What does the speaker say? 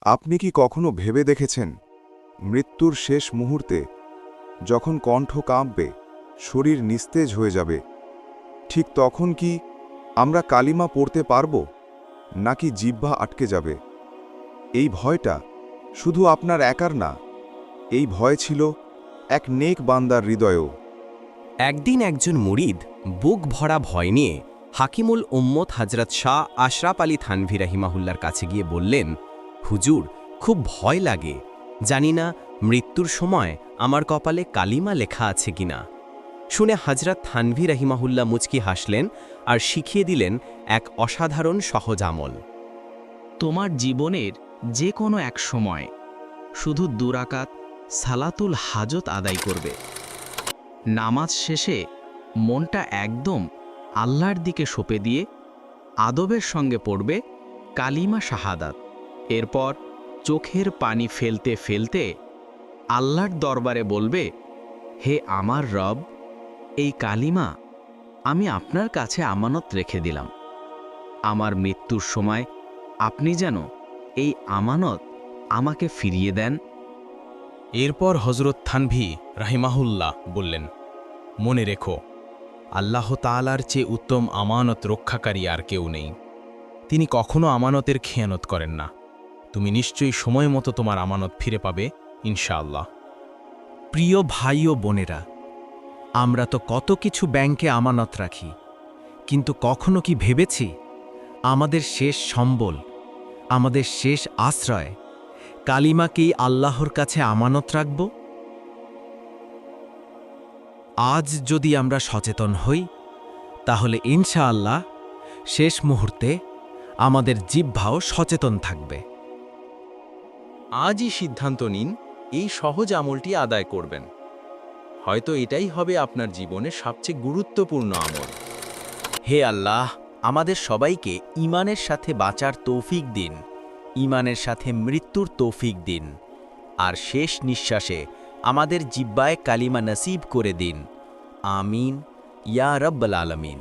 আপনি কি কখনো ভেবে দেখেছেন মৃত্যুর শেষ মুহূর্তে যখন কণ্ঠ কাঁপবে, শরীর নিস্তেজ হয়ে যাবে, ঠিক তখন কি আমরা কালিমা পড়তে পারব, নাকি জিহ্বা আটকে যাবে? এই ভয়টা শুধু আপনার একার না, এই ভয় ছিল এক নেক বান্দার হৃদয়েও। একদিন একজন মুরিদ বুক ভরা ভয় নিয়ে হাকিমুল উম্মত হজরত শাহ আশরাফ আলী থানভী রাহিমাহুল্লার কাছে গিয়ে বললেন, হুজুর, খুব ভয় লাগে, জানি না মৃত্যুর সময় আমার কপালে কালিমা লেখা আছে কিনা। শুনে হজরত থানভী রাহিমাহুল্লা মুচকি হাসলেন আর শিখিয়ে দিলেন এক অসাধারণ সহজ আমল। তোমার জীবনের যে কোনো এক সময় শুধু দুরাকাত সালাতুল হাজত আদায় করবে। নামাজ শেষে মনটা একদম আল্লাহর দিকে সঁপে দিয়ে আদবের সঙ্গে পড়বে কালিমা শাহাদাত। এরপর চোখের পানি ফেলতে ফেলতে আল্লাহর দরবারে বলবে, হে আমার রব, এই কালিমা আমি আপনার কাছে আমানত রেখে দিলাম। আমার মৃত্যুর সময় আপনি যেন এই আমানত আমাকে ফিরিয়ে দেন। এরপর হজরত থানভী রাহিমাহুল্লাহ বললেন, মনে রেখো, আল্লাহ তাআলার চেয়ে উত্তম আমানত রক্ষাকারী আর কেউ নেই। তিনি কখনো আমানতের খেয়ানত করেন না। তুমি নিশ্চয়ই সময় মতো তোমার আমানত ফিরে পাবে, ইনশাআল্লাহ। প্রিয় ভাই ও বোনেরা, আমরা তো কত কিছু ব্যাংকে আমানত রাখি, কিন্তু কখনো কি ভেবেছি আমাদের শেষ সম্বল, আমাদের শেষ আশ্রয় কালিমাকেই আল্লাহর কাছে আমানত রাখব? আজ যদি আমরা সচেতন হই, তাহলে ইনশাআল্লাহ শেষ মুহূর্তে আমাদের জিহ্বাও সচেতন থাকবে। আজই সিদ্ধান্ত নিন এই সহজ আমলটি আদায় করবেন। হয়তো এটাই হবে আপনার জীবনের সবচেয়ে গুরুত্বপূর্ণ আমল। হে আল্লাহ, আমাদের সবাইকে ঈমানের সাথে বাঁচার তৌফিক দিন, ঈমানের সাথে মৃত্যুর তৌফিক দিন, আর শেষ নিঃশ্বাসে আমাদের জিহ্বায় কালিমা নসিব করে দিন। আমিন ইয়া রব্বাল আলামিন।